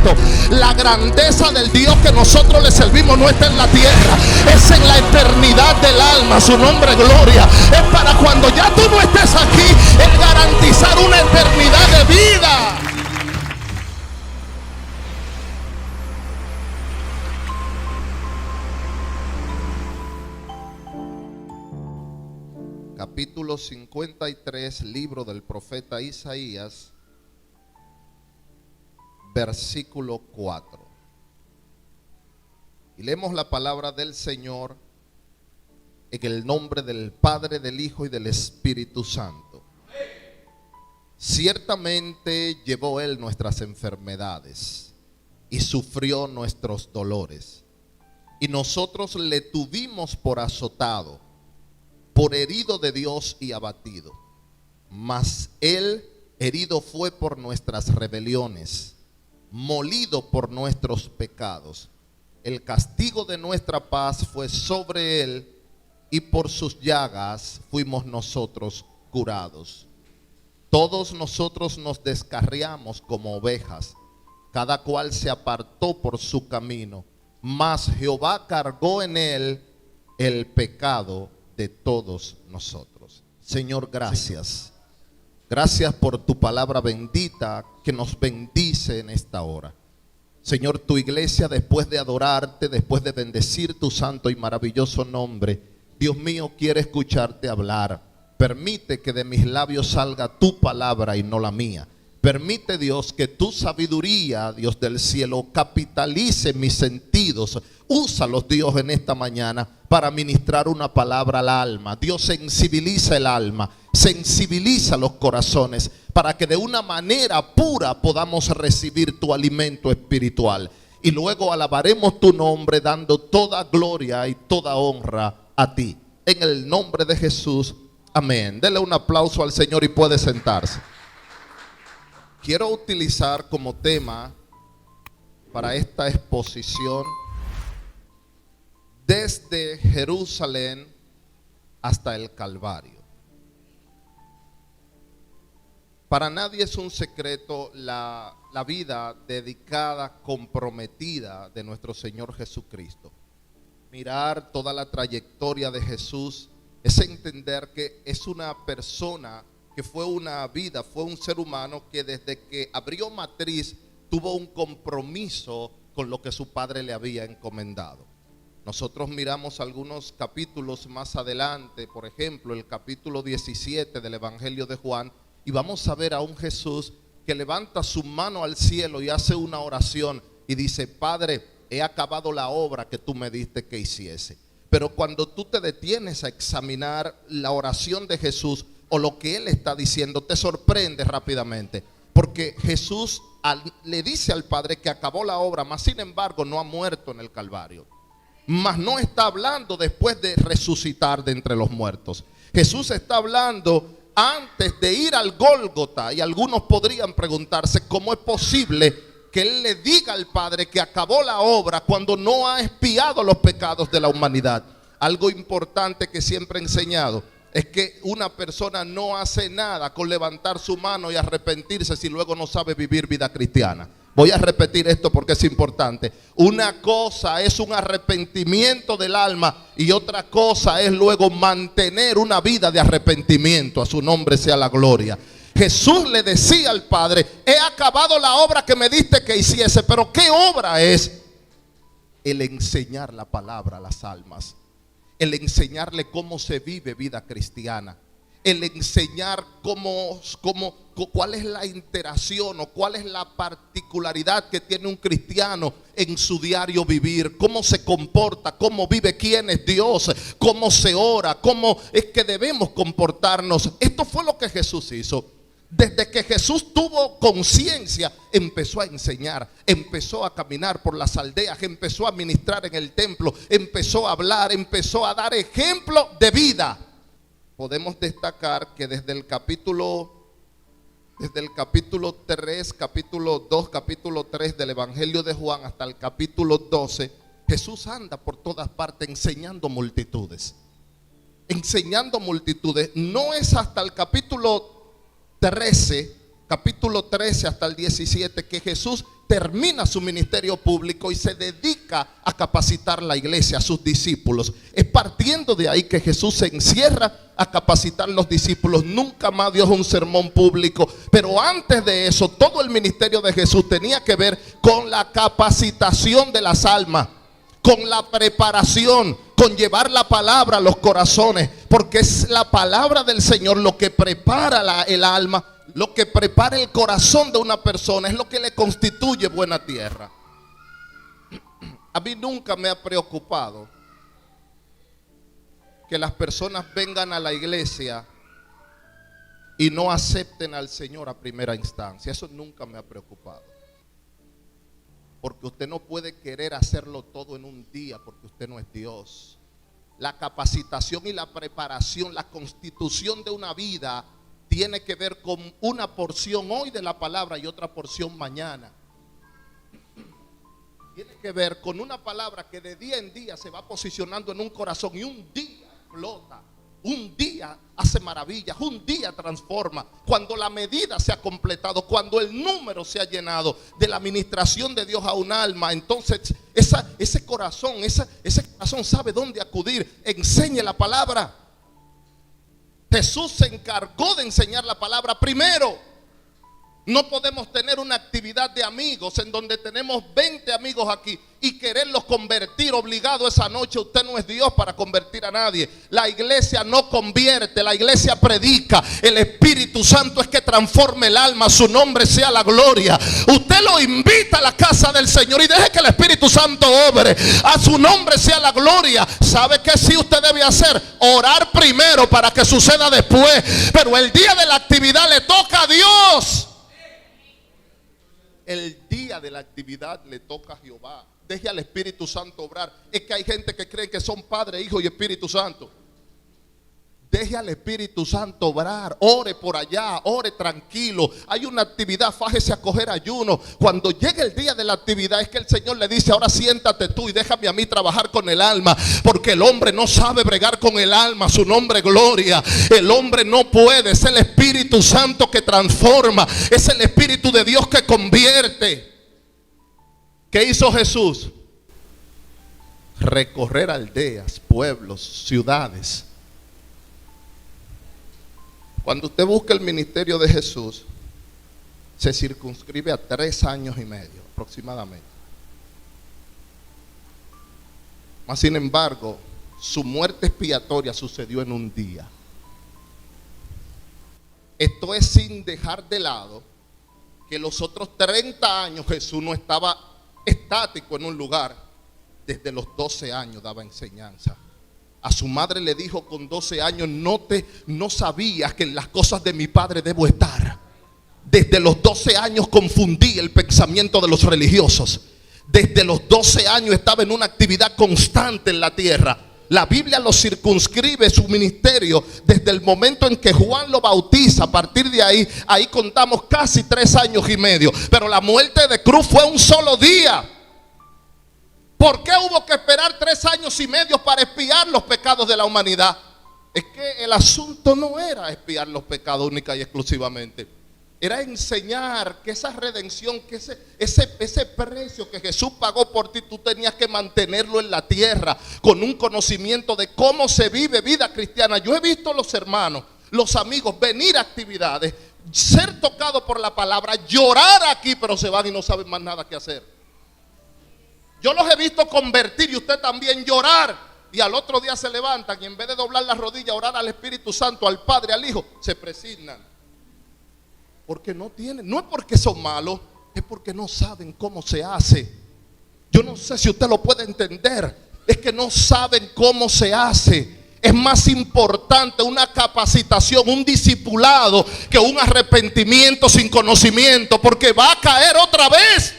Cristo. La grandeza del Dios que nosotros le servimos no está en la tierra, es en la eternidad del alma. Su nombre, gloria. Es para cuando ya tú no estés aquí, es garantizar una eternidad de vida. Capítulo 53, libro del profeta Isaías, versículo 4. Y leemos la palabra del Señor en el nombre del Padre, del Hijo y del Espíritu Santo. Ciertamente llevó Él nuestras enfermedades y sufrió nuestros dolores, y nosotros le tuvimos por azotado, por herido de Dios y abatido. Mas Él herido fue por nuestras rebeliones, molido por nuestros pecados. El castigo de nuestra paz fue sobre Él, y por sus llagas fuimos nosotros curados. Todos nosotros nos descarriamos como ovejas, cada cual se apartó por su camino, mas Jehová cargó en Él el pecado de todos nosotros. Señor, gracias. Gracias por tu palabra bendita que nos bendice en esta hora. Señor, tu iglesia, después de adorarte, después de bendecir tu santo y maravilloso nombre, Dios mío, quiere escucharte hablar. Permite que de mis labios salga tu palabra y no la mía. Permite, Dios, que tu sabiduría, Dios del cielo, capitalice mis sentidos. Úsalos, Dios, en esta mañana para ministrar una palabra al alma. Dios, sensibiliza el alma, sensibiliza los corazones, para que de una manera pura podamos recibir tu alimento espiritual. Y luego alabaremos tu nombre, dando toda gloria y toda honra a ti. En el nombre de Jesús, amén. Dele un aplauso al Señor y puede sentarse. Quiero utilizar como tema para esta exposición desde Jerusalén hasta el Calvario. Para nadie es un secreto la vida dedicada, comprometida de nuestro Señor Jesucristo. Mirar toda la trayectoria de Jesús es entender que es una persona que fue una vida, fue un ser humano que desde que abrió matriz tuvo un compromiso con lo que su padre le había encomendado. Nosotros miramos algunos capítulos más adelante, por ejemplo el capítulo 17 del Evangelio de Juan, y vamos a ver a un Jesús que levanta su mano al cielo y hace una oración y dice: Padre, he acabado la obra que tú me diste que hiciese. Pero cuando tú te detienes a examinar la oración de Jesús o lo que Él está diciendo, te sorprende rápidamente, porque Jesús le dice al Padre que acabó la obra, mas sin embargo no ha muerto en el Calvario, mas no está hablando después de resucitar de entre los muertos. Jesús está hablando antes de ir al Gólgota, y algunos podrían preguntarse cómo es posible que Él le diga al Padre que acabó la obra cuando no ha expiado los pecados de la humanidad. Algo importante que siempre he enseñado es que una persona no hace nada con levantar su mano y arrepentirse si luego no sabe vivir vida cristiana. Voy a repetir esto porque es importante. Una cosa es un arrepentimiento del alma y otra cosa es luego mantener una vida de arrepentimiento. A su nombre sea la gloria. Jesús le decía al Padre: he acabado la obra que me diste que hiciese. Pero ¿qué obra es? El enseñar la palabra a las almas, el enseñarle cómo se vive vida cristiana, el enseñar cuál es la interacción o cuál es la particularidad que tiene un cristiano en su diario vivir, cómo se comporta, cómo vive, quién es Dios, cómo se ora, cómo es que debemos comportarnos. Esto fue lo que Jesús hizo. Desde que Jesús tuvo conciencia, empezó a enseñar, empezó a caminar por las aldeas, empezó a ministrar en el templo, empezó a hablar, empezó a dar ejemplo de vida. Podemos destacar que desde el capítulo 3, capítulo 2, capítulo 3 del Evangelio de Juan hasta el capítulo 12, Jesús anda por todas partes enseñando multitudes. Enseñando multitudes. No es hasta el capítulo 13, capítulo 13 hasta el 17, que Jesús termina su ministerio público y se dedica a capacitar la iglesia, a sus discípulos. Es partiendo de ahí que Jesús se encierra a capacitar a los discípulos. Nunca más dio un sermón público. Pero antes de eso, todo el ministerio de Jesús tenía que ver con la capacitación de las almas, con la preparación, con llevar la palabra a los corazones, porque es la palabra del Señor lo que prepara el alma, lo que prepara el corazón de una persona, es lo que le constituye buena tierra. A mí nunca me ha preocupado que las personas vengan a la iglesia y no acepten al Señor a primera instancia. Eso nunca me ha preocupado. Porque usted no puede querer hacerlo todo en un día, porque usted no es Dios. La capacitación y la preparación, la constitución de una vida tiene que ver con una porción hoy de la palabra y otra porción mañana. Tiene que ver con una palabra que de día en día se va posicionando en un corazón y un día explota, un día hace maravillas, un día transforma. Cuando la medida se ha completado, cuando el número se ha llenado de la administración de Dios a un alma, entonces ese corazón sabe dónde acudir. Enseñe la palabra. Jesús se encargó de enseñar la palabra primero. No podemos tener una actividad de amigos en donde tenemos 20 amigos aquí y quererlos convertir obligado esa noche. Usted no es Dios para convertir a nadie. La iglesia no convierte, la iglesia predica. El Espíritu Santo es que transforme el alma, su nombre sea la gloria. Usted lo invita a la casa del Señor y deje que el Espíritu Santo obre. A su nombre sea la gloria. ¿Sabe qué sí usted debe hacer? Orar primero para que suceda después. Pero el día de la actividad le toca a Dios. El día de la actividad le toca a Jehová. Deje al Espíritu Santo obrar. Es que hay gente que cree que son Padre, Hijo y Espíritu Santo. Deje al Espíritu Santo obrar. Ore por allá, ore tranquilo. Hay una actividad, fájese a coger ayuno. Cuando llegue el día de la actividad es que el Señor le dice: ahora siéntate tú y déjame a mí trabajar con el alma. Porque el hombre no sabe bregar con el alma, su nombre gloria. El hombre no puede, es el Espíritu Santo que transforma. Es el Espíritu de Dios que convierte. ¿Qué hizo Jesús? Recorrer aldeas, pueblos, ciudades. Cuando usted busca el ministerio de Jesús, se circunscribe a 3 años y medio aproximadamente. Mas sin embargo, su muerte expiatoria sucedió en un día. Esto es sin dejar de lado que los otros 30 años Jesús no estaba estático en un lugar. Desde los 12 años daba enseñanza. A su madre le dijo con 12 años: no sabías que en las cosas de mi padre debo estar. Desde los 12 años confundí el pensamiento de los religiosos. Desde los 12 años estaba en una actividad constante en la tierra. La Biblia lo circunscribe su ministerio desde el momento en que Juan lo bautiza. A partir de ahí contamos casi 3 años y medio. Pero la muerte de cruz fue un solo día. ¿Por qué hubo que esperar 3 años y medio para expiar los pecados de la humanidad? Es que el asunto no era expiar los pecados única y exclusivamente. Era enseñar que esa redención, que ese precio que Jesús pagó por ti, tú tenías que mantenerlo en la tierra con un conocimiento de cómo se vive vida cristiana. Yo he visto a los hermanos, los amigos venir a actividades, ser tocados por la palabra, llorar aquí, pero se van y no saben más nada que hacer. Yo los he visto convertir y usted también llorar, y al otro día se levantan y en vez de doblar las rodillas, orar al Espíritu Santo, al Padre, al Hijo, se presignan. Porque no tienen, no es porque son malos, es porque no saben cómo se hace. Yo no sé si usted lo puede entender, es que no saben cómo se hace. Es más importante una capacitación, un discipulado, que un arrepentimiento sin conocimiento, porque va a caer otra vez.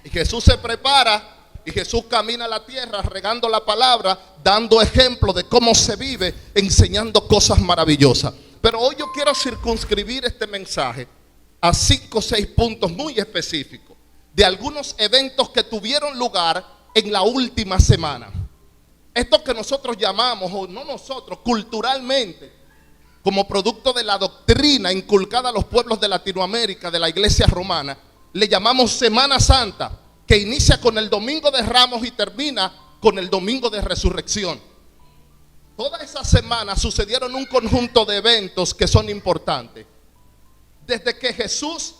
Y Jesús se prepara y Jesús camina a la tierra regando la palabra, dando ejemplo de cómo se vive, enseñando cosas maravillosas. Pero hoy yo quiero circunscribir este mensaje a 5 o 6 puntos muy específicos de algunos eventos que tuvieron lugar en la última semana. Esto que nosotros llamamos, o no nosotros, culturalmente, como producto de la doctrina inculcada a los pueblos de Latinoamérica, de la iglesia romana, le llamamos Semana Santa, que inicia con el Domingo de Ramos y termina con el Domingo de Resurrección. Toda esa semana sucedieron un conjunto de eventos que son importantes. Desde que Jesús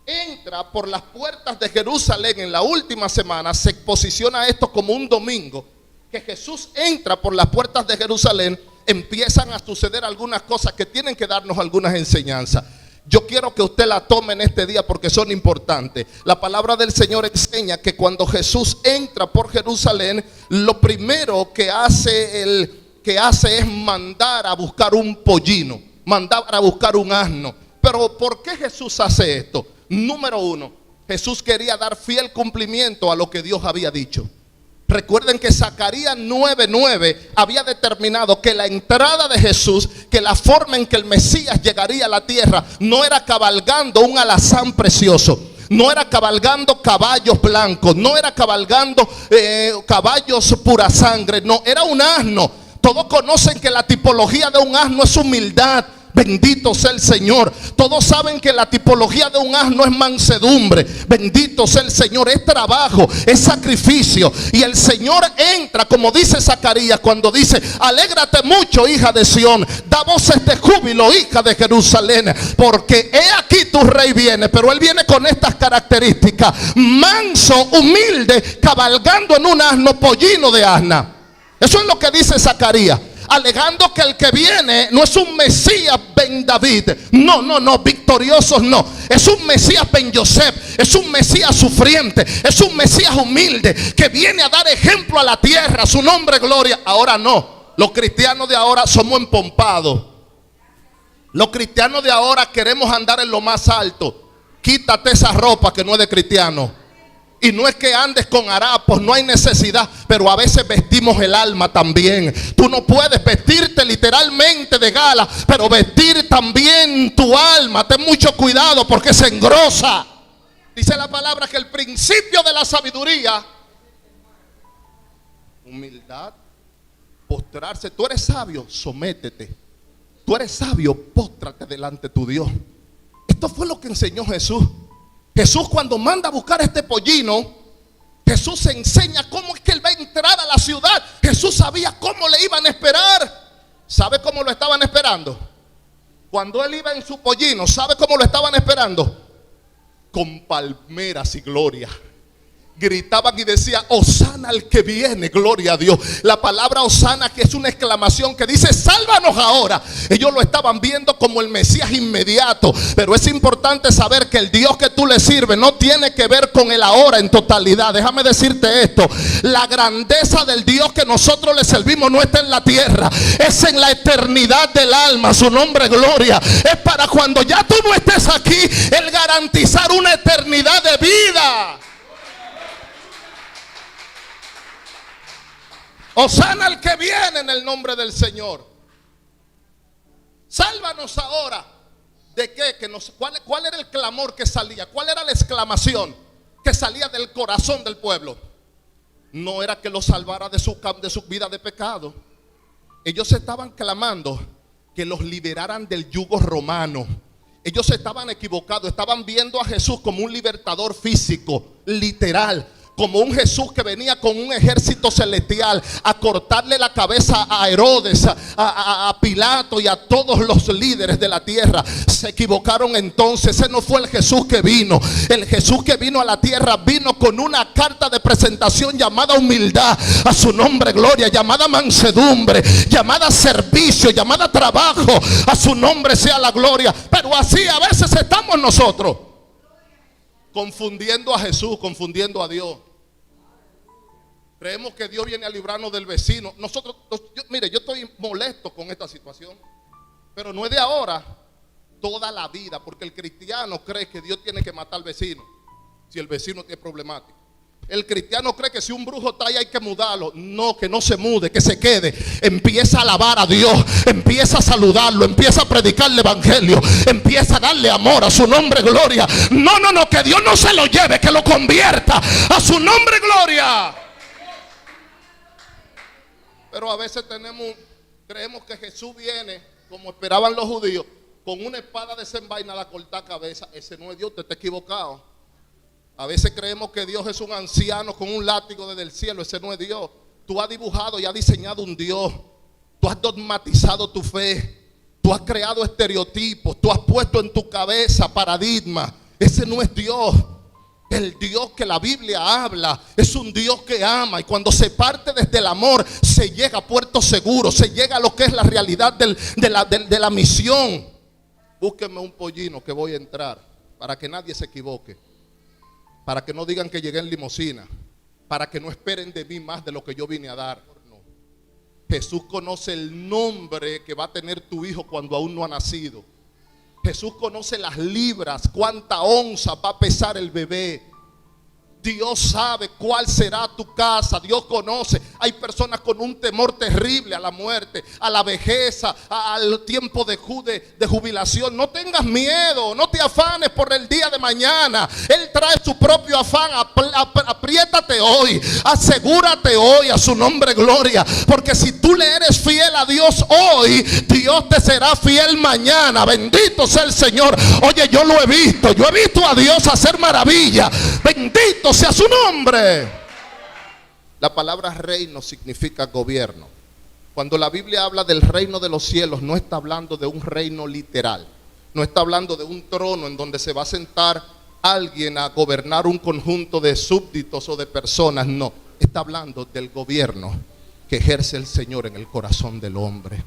entra por las puertas de Jerusalén en la última semana, se posiciona esto como un domingo, que Jesús entra por las puertas de Jerusalén, empiezan a suceder algunas cosas que tienen que darnos algunas enseñanzas. Yo quiero que usted la tome en este día porque son importantes. La palabra del Señor enseña que cuando Jesús entra por Jerusalén, lo primero que hace es mandar a buscar un pollino, mandar a buscar un asno. Pero ¿por qué Jesús hace esto? Número uno, Jesús quería dar fiel cumplimiento a lo que Dios había dicho. Recuerden que Zacarías 9:9 había determinado que la entrada de Jesús, que la forma en que el Mesías llegaría a la tierra, no era cabalgando un alazán precioso, no era cabalgando caballos blancos, no era cabalgando caballos pura sangre, no, era un asno. Todos conocen que la tipología de un asno es humildad. Bendito sea el Señor. Todos saben que la tipología de un asno es mansedumbre. Bendito sea el Señor. Es trabajo, es sacrificio. Y el Señor entra, como dice Zacarías, cuando dice: alégrate mucho, hija de Sión, da voces de júbilo, hija de Jerusalén, porque he aquí tu rey viene. Pero él viene con estas características: manso, humilde, cabalgando en un asno, pollino de asna. Eso es lo que dice Zacarías, alegando que el que viene no es un Mesías Ben David, no, victoriosos no, es un Mesías Ben Yosef, es un Mesías sufriente, es un Mesías humilde, que viene a dar ejemplo a la tierra, su nombre gloria. Ahora no, los cristianos de ahora somos empompados, los cristianos de ahora queremos andar en lo más alto. Quítate esa ropa que no es de cristiano. Y no es que andes con harapos, no hay necesidad, pero a veces vestimos el alma también. Tú no puedes vestirte literalmente de gala, pero vestir también tu alma. Ten mucho cuidado porque se engrosa. Dice la palabra que el principio de la sabiduría, humildad, postrarse. Tú eres sabio, sométete. Tú eres sabio, póstrate delante de tu Dios. Esto fue lo que enseñó Jesús. Jesús, cuando manda a buscar este pollino, Jesús enseña cómo es que él va a entrar a la ciudad. Jesús sabía cómo le iban a esperar. ¿Sabe cómo lo estaban esperando? Cuando él iba en su pollino, ¿sabe cómo lo estaban esperando? Con palmeras y gloria. Gritaban y decían: Hosana al que viene, gloria a Dios. La palabra Hosana, que es una exclamación que dice: sálvanos ahora. Ellos lo estaban viendo como el Mesías inmediato. Pero es importante saber que el Dios que tú le sirves no tiene que ver con el ahora en totalidad. Déjame decirte esto: la grandeza del Dios que nosotros le servimos no está en la tierra, es en la eternidad del alma. Su nombre gloria. Es para cuando ya tú no estés aquí, el garantizar una eternidad de vida. Hosana al que viene en el nombre del Señor. Sálvanos ahora. ¿De qué? ¿Cuál era el clamor que salía? ¿Cuál era la exclamación que salía del corazón del pueblo? No era que los salvara de su vida de pecado. Ellos estaban clamando que los liberaran del yugo romano. Ellos estaban equivocados. Estaban viendo a Jesús como un libertador físico, literal, como un Jesús que venía con un ejército celestial a cortarle la cabeza a Herodes, a Pilato y a todos los líderes de la tierra. Se equivocaron entonces. Ese no fue el Jesús que vino. El Jesús que vino a la tierra vino con una carta de presentación llamada humildad, a su nombre gloria, llamada mansedumbre, llamada servicio, llamada trabajo. A su nombre sea la gloria. Pero así a veces estamos nosotros, confundiendo a Jesús, confundiendo a Dios. Creemos que Dios viene a librarnos del vecino. Mire, yo estoy molesto con esta situación, pero no es de ahora, toda la vida, porque el cristiano cree que Dios tiene que matar al vecino si el vecino tiene problemática. El cristiano cree que si un brujo está ahí hay que mudarlo. No, que no se mude, que se quede. Empieza a alabar a Dios, empieza a saludarlo, empieza a predicar el evangelio, empieza a darle amor, a su nombre gloria. No, que Dios no se lo lleve, que lo convierta, a su nombre gloria. Pero a veces creemos que Jesús viene como esperaban los judíos, con una espada desenvainada a cortar cabeza. Ese no es Dios, usted está equivocado. A veces creemos que Dios es un anciano con un látigo desde el cielo. Ese no es Dios. Tú has dibujado y has diseñado un Dios. Tú has dogmatizado tu fe. Tú has creado estereotipos. Tú has puesto en tu cabeza paradigmas. Ese no es Dios. El Dios que la Biblia habla es un Dios que ama. Y cuando se parte desde el amor, se llega a puerto seguro. Se llega a lo que es la realidad de la misión. Búsquenme un pollino que voy a entrar, para que nadie se equivoque, para que no digan que llegué en limusina, para que no esperen de mí más de lo que yo vine a dar. No. Jesús conoce el nombre que va a tener tu hijo cuando aún no ha nacido. Jesús conoce las libras, cuánta onza va a pesar el bebé. Dios sabe cuál será tu casa. Dios conoce. Hay personas con un temor terrible a la muerte, a la vejez, al tiempo de jubilación. No tengas miedo, no te afanes por el día de mañana. Él trae su propio afán. Apriétate hoy, asegúrate hoy, a su nombre gloria. Porque si tú le eres fiel a Dios hoy, Dios te será fiel mañana. Bendito sea el Señor. Oye, yo he visto a Dios hacer maravilla. Bendito sea su nombre. La palabra reino significa gobierno. Cuando la Biblia habla del reino de los cielos, no está hablando de un reino literal. No está hablando de un trono en donde se va a sentar alguien a gobernar un conjunto de súbditos o de personas. No, está hablando del gobierno que ejerce el Señor en el corazón del hombre.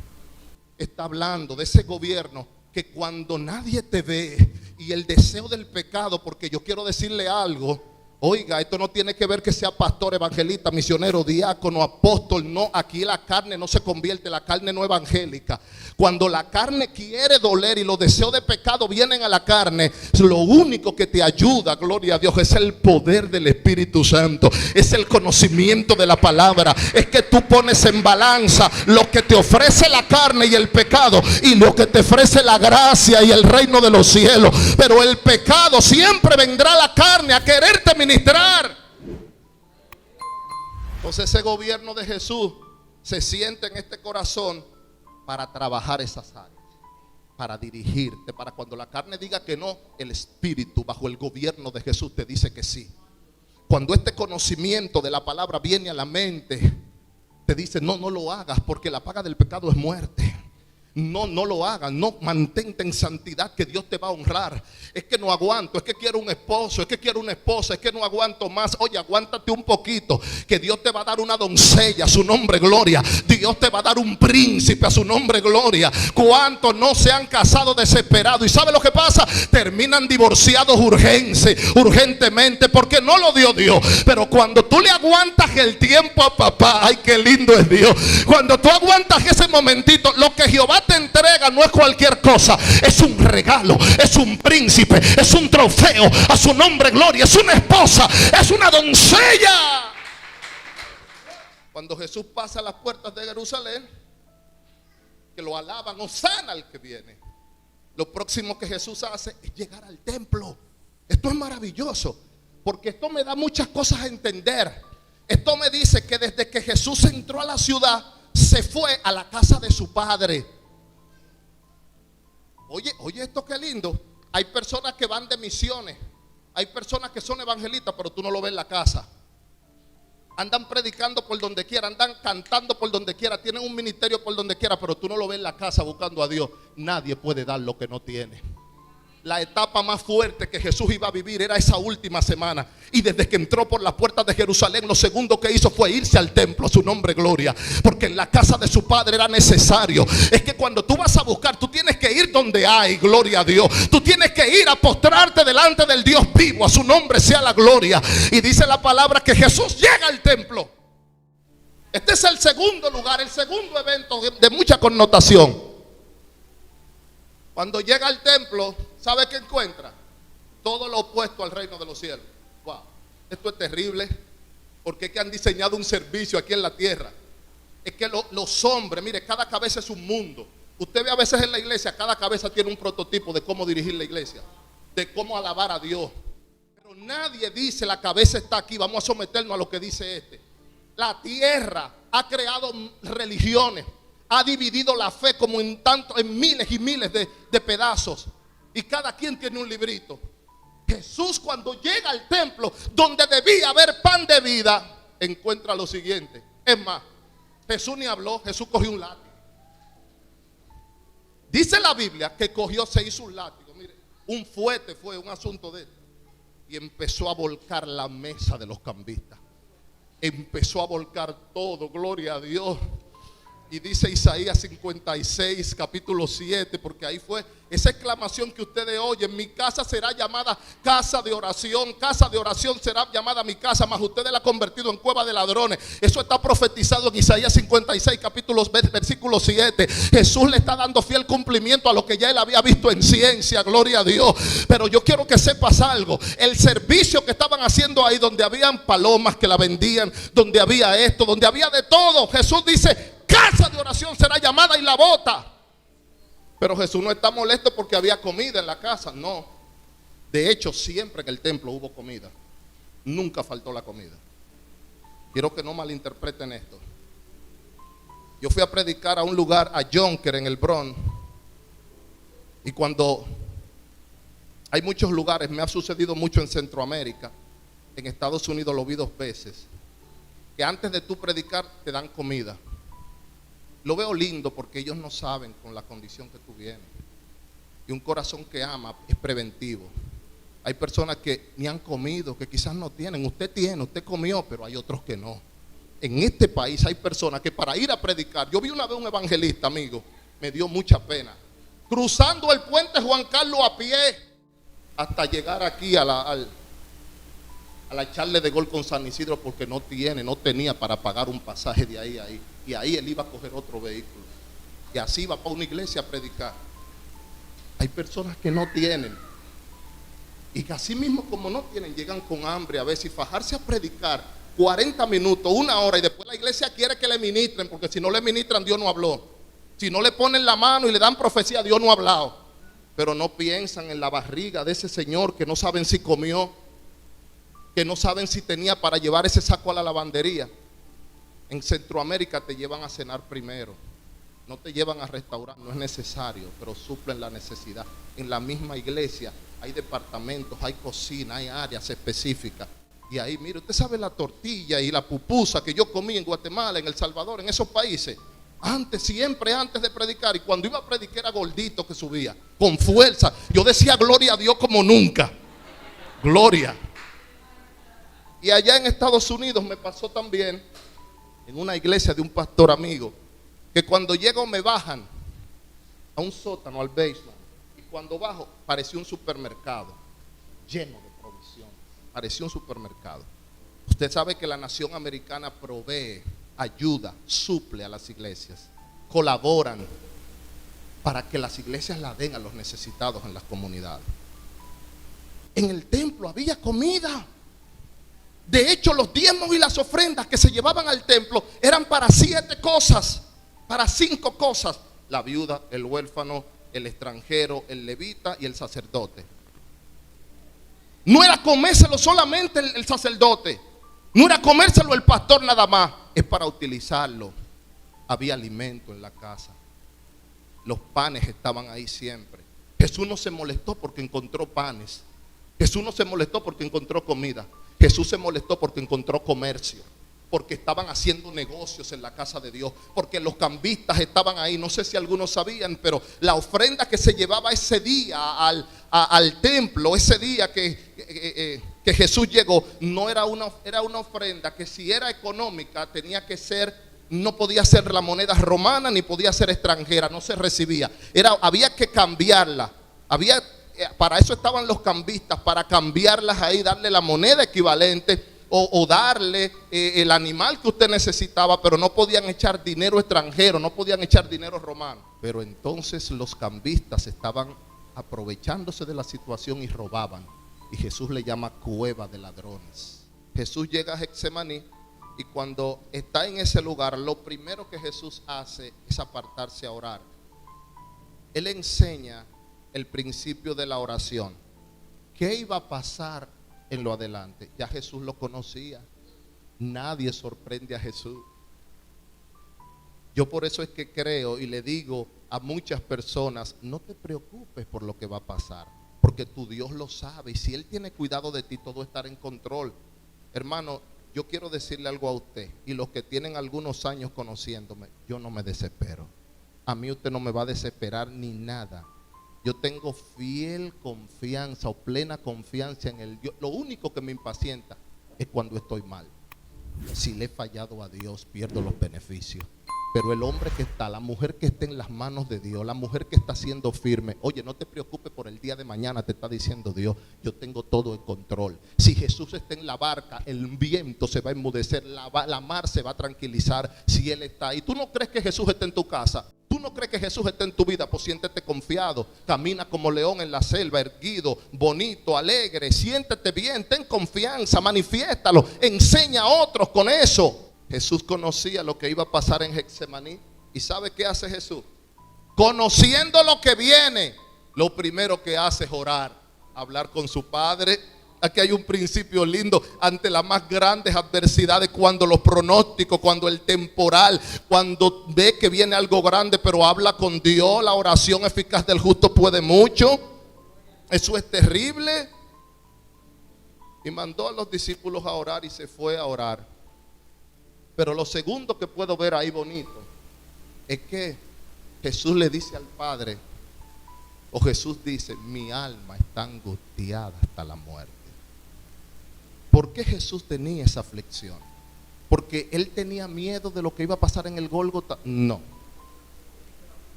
Está hablando de ese gobierno que cuando nadie te ve y el deseo del pecado, porque yo quiero decirle algo. Oiga, esto no tiene que ver que sea pastor, evangelista, misionero, diácono, apóstol. No, aquí la carne no se convierte, la carne no evangélica. Cuando la carne quiere doler y los deseos de pecado vienen a la carne, lo único que te ayuda, gloria a Dios, es el poder del Espíritu Santo. Es el conocimiento de la palabra. Es que tú pones en balanza lo que te ofrece la carne y el pecado y lo que te ofrece la gracia y el reino de los cielos. Pero el pecado siempre vendrá a la carne a quererte ministrar. Entonces ese gobierno de Jesús se siente en este corazón para trabajar esas áreas, para dirigirte, para cuando la carne diga que no, el Espíritu bajo el gobierno de Jesús te dice que sí. Cuando este conocimiento de la palabra viene a la mente, te dice no lo hagas porque la paga del pecado es muerte. No lo hagas, no, mantente en santidad que Dios te va a honrar. Es que no aguanto, es que quiero un esposo, es que quiero una esposa, es que no aguanto más. Oye, aguántate un poquito, que Dios te va a dar una doncella, a su nombre gloria. Dios te va a dar un príncipe, a su nombre gloria. ¿Cuántos no se han casado desesperados? ¿Y sabe lo que pasa? Terminan divorciados urgentemente porque no lo dio Dios. Pero cuando tú le aguantas el tiempo a papá, ay, qué lindo es Dios. Cuando tú aguantas ese momentito, lo que Jehová te entrega no es cualquier cosa, es un regalo, es un príncipe, es un trofeo, a su nombre gloria, es una esposa, es una doncella. Cuando Jesús pasa a las puertas de Jerusalén, que lo alaban, hosana al que viene, lo próximo que Jesús hace es llegar al templo. Esto es maravilloso, porque esto me da muchas cosas a entender. Esto me dice que desde que Jesús entró a la ciudad, se fue a la casa de su padre. Oye, esto qué lindo. Hay personas que van de misiones, hay personas que son evangelistas, pero tú no lo ves en la casa. Andan predicando por donde quiera, andan cantando por donde quiera, tienen un ministerio por donde quiera, pero tú no lo ves en la casa buscando a Dios. Nadie puede dar lo que no tiene. La etapa más fuerte que Jesús iba a vivir era esa última semana. Y desde que entró por las puertas de Jerusalén, lo segundo que hizo fue irse al templo, a su nombre gloria. Porque en la casa de su padre era necesario. Es que cuando tú vas a buscar, tú tienes que ir donde hay, gloria a Dios. Tú tienes que ir a postrarte delante del Dios vivo, a su nombre sea la gloria. Y dice la palabra que Jesús llega al templo. Este es el segundo lugar, el segundo evento de mucha connotación. Cuando llega al templo, ¿sabe qué encuentra? Todo lo opuesto al reino de los cielos. Wow, esto es terrible, porque es que han diseñado un servicio aquí en la tierra. Es que los hombres, mire, cada cabeza es un mundo. Usted ve a veces en la iglesia, cada cabeza tiene un prototipo de cómo dirigir la iglesia, de cómo alabar a Dios. Pero nadie dice la cabeza está aquí, vamos a someternos a lo que dice este. La tierra ha creado religiones, ha dividido la fe como en miles y miles de pedazos. Y cada quien tiene un librito. Jesús, cuando llega al templo donde debía haber pan de vida, encuentra lo siguiente. Es más, Jesús ni habló, Jesús cogió un látigo. Dice la Biblia que se hizo un látigo, mire, un fuete fue un asunto de él. Y empezó a volcar la mesa de los cambistas. Empezó a volcar todo, gloria a Dios. Y dice Isaías 56, capítulo 7, porque ahí fue esa exclamación que ustedes oyen: mi casa será llamada casa de oración será llamada mi casa, mas ustedes la han convertido en cueva de ladrones. Eso está profetizado en Isaías 56, capítulo versículo 7. Jesús le está dando fiel cumplimiento a lo que ya él había visto en ciencia, gloria a Dios. Pero yo quiero que sepas algo: el servicio que estaban haciendo ahí, donde habían palomas que la vendían, donde había esto, donde había de todo, Jesús dice: casa de oración será llamada, y la bota. Pero Jesús no está molesto porque había comida en la casa, no. De hecho, siempre en el templo hubo comida. Nunca faltó la comida. Quiero que no malinterpreten esto. Yo fui a predicar a un lugar, a Jonker, en el Bronx. Y cuando hay muchos lugares, me ha sucedido mucho en Centroamérica. En Estados Unidos lo vi 2 veces. Que antes de tú predicar te dan comida. Lo veo lindo porque ellos no saben con la condición que tú vienes. Y un corazón que ama es preventivo. Hay personas que ni han comido, que quizás no tienen. Usted tiene, usted comió, pero hay otros que no. En este país hay personas que para ir a predicar, yo vi una vez un evangelista, amigo, me dio mucha pena, cruzando el puente Juan Carlos a pie hasta llegar aquí a la Charle de Gol con San Isidro, porque no tenía para pagar un pasaje de ahí a ahí. Y ahí él iba a coger otro vehículo. Y así iba para una iglesia a predicar. Hay personas que no tienen. Y que así mismo como no tienen, llegan con hambre a veces, y fajarse a predicar 40 minutos, 1 hora, y después la iglesia quiere que le ministren, porque si no le ministran, Dios no habló. Si no le ponen la mano y le dan profecía, Dios no ha hablado. Pero no piensan en la barriga de ese señor que no saben si comió, que no saben si tenía para llevar ese saco a la lavandería. En Centroamérica te llevan a cenar primero, no te llevan a restaurar, no es necesario, pero suplen la necesidad. En la misma iglesia hay departamentos, hay cocina, hay áreas específicas. Y ahí, mire, usted sabe la tortilla y la pupusa que yo comí en Guatemala, en El Salvador, en esos países. Siempre antes de predicar, y cuando iba a predicar era gordito que subía, con fuerza. Yo decía gloria a Dios como nunca. Gloria. Y allá en Estados Unidos me pasó también, en una iglesia de un pastor amigo, que cuando llego me bajan a un sótano, al basement, y cuando bajo parecía un supermercado lleno de provisiones. Parecía un supermercado. Usted sabe que la nación americana provee, ayuda, suple a las iglesias, colaboran para que las iglesias la den a los necesitados en las comunidades. En el templo había comida. De hecho, los diezmos y las ofrendas que se llevaban al templo eran para 7 cosas, para 5 cosas: la viuda, el huérfano, el extranjero, el levita y el sacerdote. No era comérselo solamente el sacerdote, no era comérselo el pastor nada más, es para utilizarlo. Había alimento en la casa, los panes estaban ahí siempre. Jesús no se molestó porque encontró panes, Jesús no se molestó porque encontró comida. Jesús se molestó porque encontró comercio, porque estaban haciendo negocios en la casa de Dios, porque los cambistas estaban ahí. No sé si algunos sabían, pero la ofrenda que se llevaba ese día al templo, ese día que Jesús llegó, no era era una ofrenda que, si era económica, tenía que ser, no podía ser la moneda romana ni podía ser extranjera, no se recibía. Había que cambiarla. Para eso estaban los cambistas, para cambiarlas ahí, darle la moneda equivalente o darle el animal que usted necesitaba, pero no podían echar dinero extranjero, no podían echar dinero romano. Pero entonces los cambistas estaban aprovechándose de la situación y robaban. Y Jesús le llama cueva de ladrones. Jesús llega a Getsemaní, y cuando está en ese lugar, lo primero que Jesús hace es apartarse a orar. Él enseña el principio de la oración. ¿Qué iba a pasar en lo adelante? Ya Jesús lo conocía. Nadie sorprende a Jesús. Yo por eso es que creo y le digo a muchas personas, no te preocupes por lo que va a pasar, porque tu Dios lo sabe y si Él tiene cuidado de ti, todo estará en control. Hermano, yo quiero decirle algo a usted y los que tienen algunos años conociéndome, yo no me desespero. A mí usted no me va a desesperar ni nada. Yo tengo fiel confianza o plena confianza en el Dios. Lo único que me impacienta es cuando estoy mal. Si le he fallado a Dios, pierdo los beneficios. Pero el hombre que está, la mujer que está en las manos de Dios, la mujer que está siendo firme, oye, no te preocupes por el día de mañana, te está diciendo Dios, yo tengo todo en control. Si Jesús está en la barca, el viento se va a enmudecer, la mar se va a tranquilizar si Él está ahí. ¿Tú no crees que Jesús está en tu casa? ¿Tú no crees que Jesús está en tu vida? Pues siéntete confiado, camina como león en la selva, erguido, bonito, alegre, siéntete bien, ten confianza, manifiéstalo, enseña a otros con eso. Jesús conocía lo que iba a pasar en Getsemaní. ¿Y sabe qué hace Jesús? Conociendo lo que viene, lo primero que hace es orar, hablar con su Padre. Aquí hay un principio lindo ante las más grandes adversidades, cuando los pronósticos, cuando el temporal, cuando ve que viene algo grande, pero habla con Dios. La oración eficaz del justo puede mucho. Eso es terrible. Y mandó a los discípulos a orar y se fue a orar. Pero lo segundo que puedo ver ahí bonito es que Jesús le dice al Padre, o Jesús dice, mi alma está angustiada hasta la muerte. ¿Por qué Jesús tenía esa aflicción? ¿Porque él tenía miedo de lo que iba a pasar en el Gólgota? No.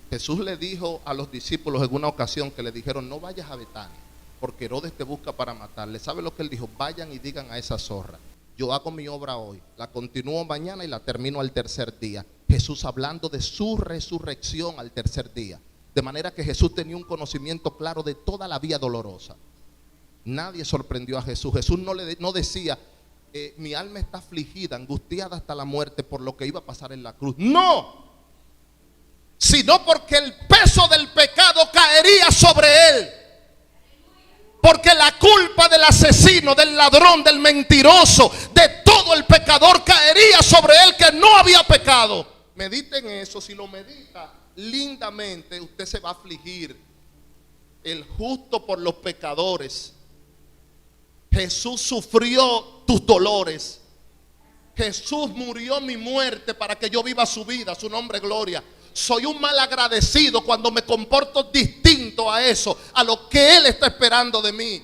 Jesús le dijo a los discípulos en una ocasión que le dijeron, no vayas a Betania, porque Herodes te busca para matarle. ¿Sabe lo que él dijo? Vayan y digan a esa zorra, yo hago mi obra hoy, la continúo mañana y la termino al tercer día. Jesús hablando de su resurrección al tercer día. De manera que Jesús tenía un conocimiento claro de toda la vía dolorosa. Nadie sorprendió a Jesús. Jesús no decía, mi alma está afligida, angustiada hasta la muerte por lo que iba a pasar en la cruz. No, sino porque el peso del pecado caería sobre él. Porque la culpa del asesino, del ladrón, del mentiroso, de todo el pecador caería sobre él que no había pecado. Mediten eso. Si lo medita lindamente, usted se va a afligir. El justo por los pecadores. Jesús sufrió tus dolores. Jesús murió mi muerte para que yo viva su vida. Su nombre, gloria. Soy un mal agradecido cuando me comporto distinto a eso, a lo que Él está esperando de mí.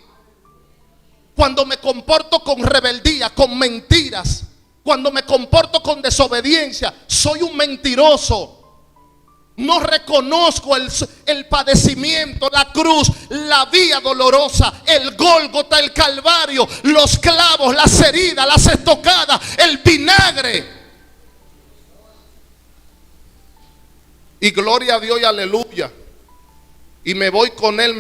Cuando me comporto con rebeldía, con mentiras, cuando me comporto con desobediencia, soy un mentiroso. No reconozco el padecimiento, la cruz, la vía dolorosa, el Gólgota, el Calvario, los clavos, las heridas, las estocadas, el vinagre. Y gloria a Dios y aleluya. Y me voy con Él.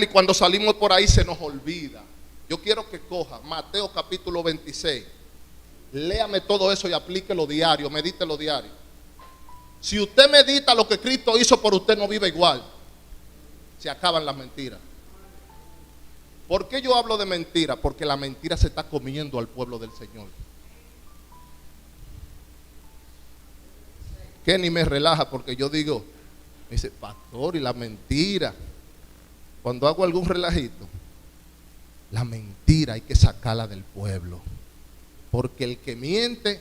Y cuando salimos por ahí se nos olvida. Yo quiero que coja Mateo capítulo 26. Léame todo eso y aplíquelo diario, medítelo diario. Si usted medita lo que Cristo hizo por usted, no vive igual. Se acaban las mentiras. ¿Por qué yo hablo de mentira? Porque la mentira se está comiendo al pueblo del Señor. Que ni me relaja porque yo digo, me dice, pastor, y la mentira. Cuando hago algún relajito, la mentira hay que sacarla del pueblo. Porque el que miente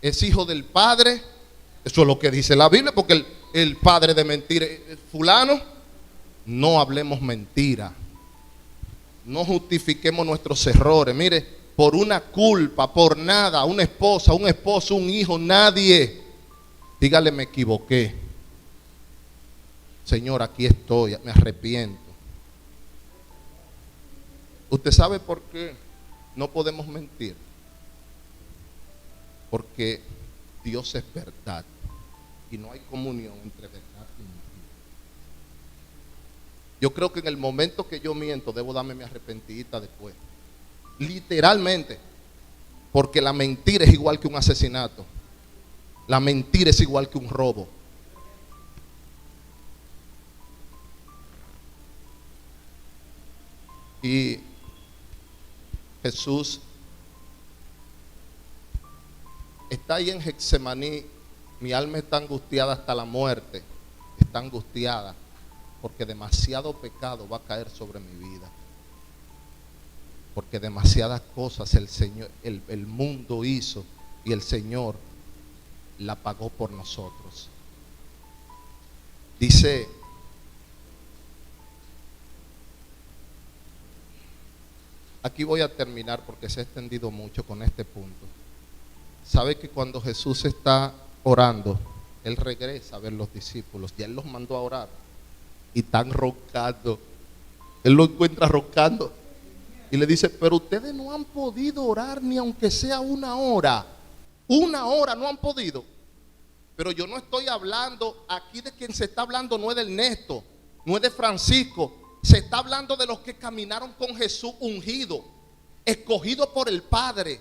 es hijo del Padre. Eso es lo que dice la Biblia, porque el padre de mentira es fulano. No hablemos mentira. No justifiquemos nuestros errores. Mire, por una culpa, por nada, una esposa, un esposo, un hijo, nadie. Dígale, me equivoqué. Señor, aquí estoy, me arrepiento. ¿Usted sabe por qué no podemos mentir? Porque Dios es verdad y no hay comunión entre verdad y mentira. Yo creo que en el momento que yo miento debo darme mi arrepentidita después. Literalmente. Porque la mentira es igual que un asesinato. La mentira es igual que un robo. Y Jesús está ahí en Getsemaní, mi alma está angustiada hasta la muerte, está angustiada porque demasiado pecado va a caer sobre mi vida, porque demasiadas cosas el Señor, el mundo hizo y el Señor la pagó por nosotros. Dice, aquí voy a terminar porque se ha extendido mucho con este punto. Sabe que cuando Jesús está orando, Él regresa a ver los discípulos, ya Él los mandó a orar y están roncando. Él lo encuentra roncando y le dice, pero ustedes no han podido orar ni aunque sea una hora no han podido. Pero yo no estoy hablando, aquí de quien se está hablando no es de Ernesto, no es de Francisco, se está hablando de los que caminaron con Jesús ungido, escogido por el Padre.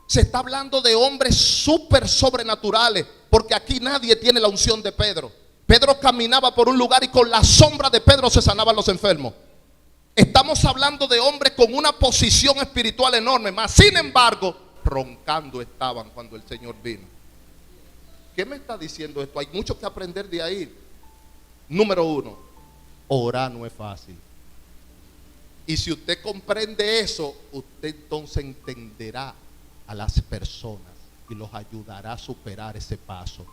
Se está hablando de hombres súper sobrenaturales, porque aquí nadie tiene la unción de Pedro. Pedro caminaba por un lugar y con la sombra de Pedro se sanaban los enfermos. Estamos hablando de hombres con una posición espiritual enorme, mas sin embargo, roncando estaban cuando el Señor vino. ¿Qué me está diciendo esto? Hay mucho que aprender de ahí. Número uno, orar no es fácil. Y si usted comprende eso, usted entonces entenderá a las personas y los ayudará a superar ese paso.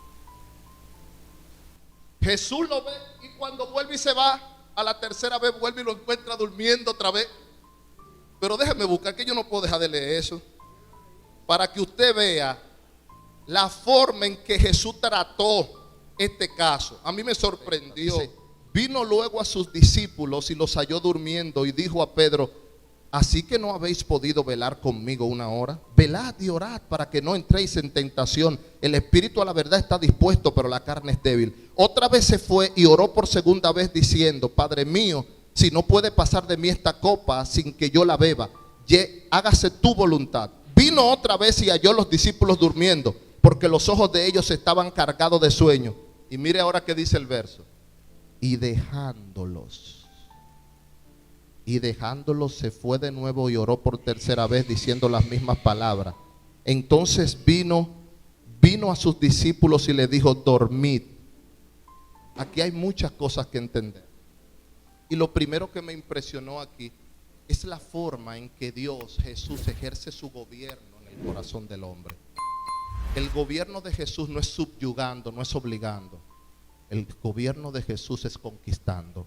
Jesús lo ve y cuando vuelve y se va, a la tercera vez vuelve y lo encuentra durmiendo otra vez. Pero déjeme buscar, que yo no puedo dejar de leer eso, para que usted vea la forma en que Jesús trató este caso. A mí me sorprendió. Vino luego a sus discípulos y los halló durmiendo y dijo a Pedro, ¿así que no habéis podido velar conmigo una hora? Velad y orad para que no entréis en tentación. El espíritu a la verdad está dispuesto, pero la carne es débil. Otra vez se fue y oró por segunda vez diciendo, Padre mío, si no puede pasar de mí esta copa sin que yo la beba, hágase tu voluntad. Vino otra vez y halló los discípulos durmiendo, porque los ojos de ellos estaban cargados de sueño. Y mire ahora qué dice el verso. Y dejándolos se fue de nuevo y oró por tercera vez diciendo las mismas palabras. Entonces vino a sus discípulos y le dijo, dormid. Aquí hay muchas cosas que entender. Y lo primero que me impresionó aquí es la forma en que Dios, Jesús, ejerce su gobierno en el corazón del hombre. El gobierno de Jesús no es subyugando, no es obligando. El gobierno de Jesús es conquistando.